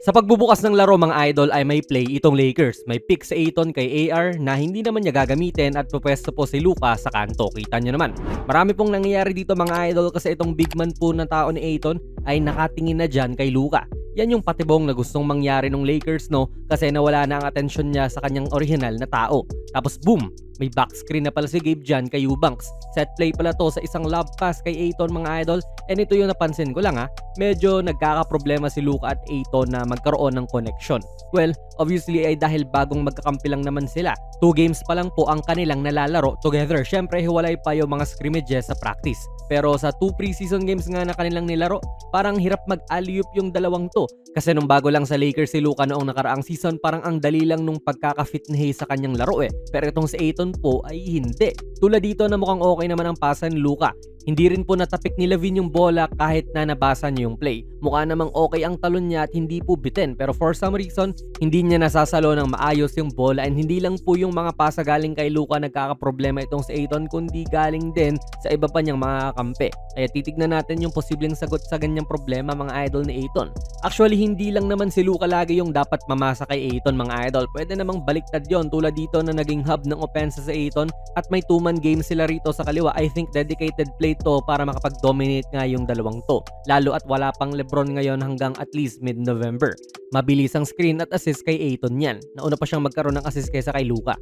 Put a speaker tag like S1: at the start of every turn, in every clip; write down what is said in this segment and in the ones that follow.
S1: Sa pagbubukas ng laro mga idol ay may play itong Lakers. May pick sa Ayton kay AR na hindi naman niya gagamitin at pupwesto po si Luka sa kanto. Kita nyo naman. Marami pong nangyayari dito mga idol kasi itong big man po na tao ni Ayton ay nakatingin na dyan kay Luka. Yan yung patibong na gustong mangyari ng Lakers no kasi nawala na ang atensyon niya sa kanyang original na tao. Tapos boom! May back screen na pala si Gabe dyan kay Eubanks. Set play pala to sa isang lob pass kay Ayton mga idol. And ito yung napansin ko lang medyo nagkakaproblema si Luka at Ayton na magkaroon ng connection. Well, obviously ay dahil bagong magkakampi lang naman sila. 2 games pa lang po ang kanilang nalalaro together. Syempre hiwalay pa yung mga scrimmages sa practice. Pero sa 2 preseason games nga na kanilang nilaro, parang hirap mag-alley-oop yung dalawang to. Kasi nung bago lang sa Lakers si Luka noong nakaraang season, parang ang dali lang nung pagkaka-fit ni Hayes sa kanyang laro Pero itong si Ayton po ay hindi. Tulad dito na mukhang okay naman ang pasa ni Luka. Hindi rin po natapik ni Lavin yung bola kahit na nabasa niya yung play. Mukha namang okay ang talon niya at hindi po bitin. Pero for some reason, hindi niya nasasalo ng maayos yung bola and hindi lang po yung mga pasa galing kay Luka nagkakaproblema itong si Ayton kundi galing din sa iba pa niyang mga kampe. Kaya titignan natin yung posibleng sagot sa ganyang problema mga idol ni Ayton. Actually, hindi lang naman si Luka lagi yung dapat mamasa kay Ayton mga idol. Pwede namang baliktad yon tulad dito na naging hub ng opensa sa Ayton at may 2-man game sila rito sa kaliwa. I think dedicated play to para makapag-dominate nga yung dalawang to. Lalo at wala pang Lebron ngayon hanggang at least mid-November. Mabilis ang screen at assist kay Ayton yan. Nauna pa siyang magkaroon ng assist kaysa kay Luka.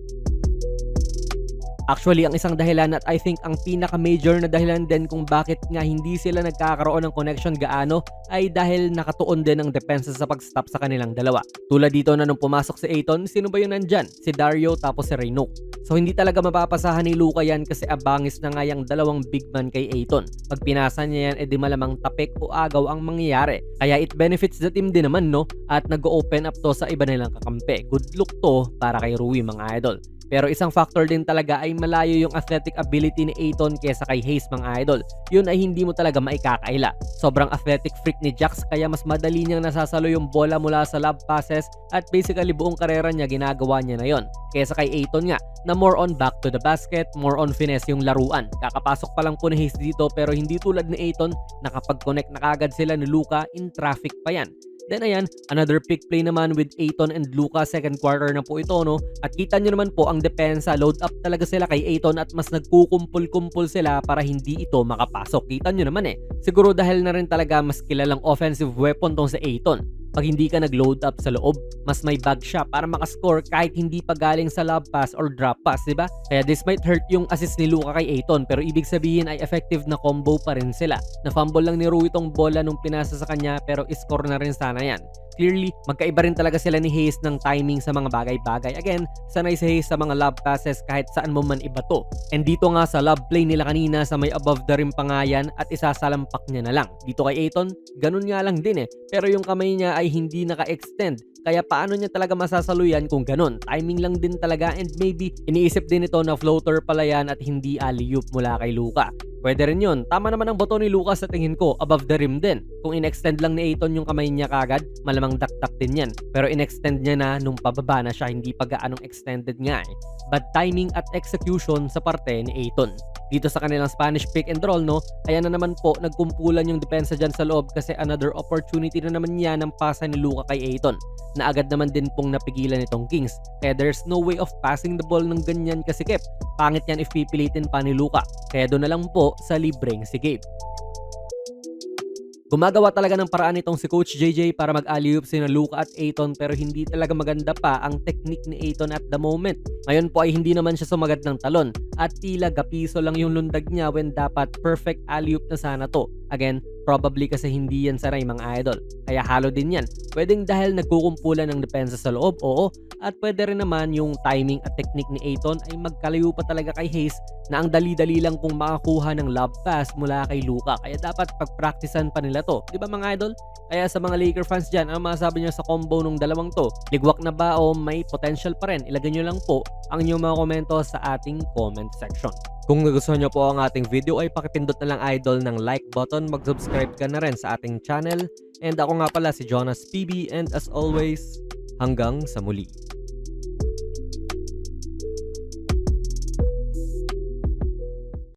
S1: Actually, ang isang dahilan at I think ang pinaka-major na dahilan din kung bakit nga hindi sila nagkakaroon ng connection gaano ay dahil nakatuon din ang depensa sa pag-stop sa kanilang dalawa. Tulad dito na nung pumasok si Ayton, sino ba yun nandyan? Si Dario tapos si Reynook. So hindi talaga mapapasahan ni Luka yan kasi abangis na nga yung dalawang big man kay Ayton. Pag pinasa niya yan, edi malamang tapik o agaw ang mangyayari. Kaya it benefits the team din naman no at nag-open up to sa iba nilang kakampi. Good look to para kay Rui mga idol. Pero isang factor din talaga ay malayo yung athletic ability ni Ayton kesa kay Hayes mga idol. Yun ay hindi mo talaga maikakaila. Sobrang athletic freak ni Jax kaya mas madali niyang nasasalo yung bola mula sa lob passes at basically buong karera niya ginagawa niya na yon. Kesa kay Ayton nga na more on back to the basket, more on finesse yung laruan. Kakapasok pa lang po ni Hayes dito pero hindi tulad ni Ayton nakapag-connect na kagad sila ni Luka in traffic pa yan. Then ayan, another pick play naman with Ayton and Luka, second quarter na po ito no. At kita nyo naman po ang depensa, load up talaga sila kay Ayton at mas nagkukumpul-kumpul sila para hindi ito makapasok. Kita nyo naman siguro dahil na rin talaga mas kilalang offensive weapon tong sa Ayton. Pag hindi ka nag-load up sa loob, mas may bag siya para makascore kahit hindi pa galing sa lob pass or drop pass, diba? Kaya this might hurt yung assist ni Luka kay Ayton pero ibig sabihin ay effective na combo pa rin sila. Na-fumble lang ni Rui itong bola nung pinasa sa kanya pero score na rin sana yan. Clearly, magkaiba rin talaga sila ni Hayes ng timing sa mga bagay-bagay. Again, sanay si Hayes sa mga lob passes kahit saan mo man iba to. And dito nga sa lob play nila kanina sa may above the rim pa nga yan at isasalampak niya na lang. Dito kay Ayton, ganun nga lang din Pero yung kamay niya ay hindi naka-extend. Kaya paano niya talaga masasalo yan kung ganun? Timing lang din talaga and maybe iniisip din ito na floater pala yan at hindi alley-oop mula kay Luka. Pwede rin yun. Tama naman ang boto ni Luka sa tingin ko, above the rim din. Kung in-extend lang ni Ayton yung kamay niya kagad, malamang dakdak din yan. Pero in-extend niya na nung pababa na siya, hindi pa gaanong extended nga Bad timing at execution sa parte ni Ayton. Dito sa kanilang Spanish pick and roll no, ayan na naman po, nagkumpulan yung depensa dyan sa loob kasi another opportunity na naman yan ng pasa ni Luka kay Ayton na agad naman din pong napigilan itong Kings. Kaya there's no way of passing the ball ng ganyan kasikip. Pangit yan if pipilitin pa ni Luka. Kaya doon na lang po sa libreng si Gabe. Gumagawa talaga ng paraan itong si Coach JJ para mag-alley-oop sina Luka at Ayton pero hindi talaga maganda pa ang technique ni Ayton at the moment. Ngayon po ay hindi naman siya sumagad ng talon at tila gapiso lang yung lundag niya when dapat perfect alley-oop na sana to. Again, probably kasi hindi yan sanay mga idol. Kaya halo din yan. Pwedeng dahil nagkukumpulan ng depensa sa loob, oo. At pwede rin naman yung timing at technique ni Ayton ay magkalayo pa talaga kay Hayes na ang dali-dali lang pong makakuha ng lob pass mula kay Luka. Kaya dapat pagpraktisan pa nila to. Di ba mga idol? Kaya sa mga Laker fans dyan, ano masasabi nyo sa combo nung dalawang to? Ligwak na ba o may potential pa rin? Ilagay nyo lang po ang inyong mga komento sa ating comment section. Kung nagustuhan nyo po ang ating video ay pakipindot na lang idol ng like button, mag-subscribe ka na rin sa ating channel. And ako nga pala si Jonas PB and as always, hanggang sa muli.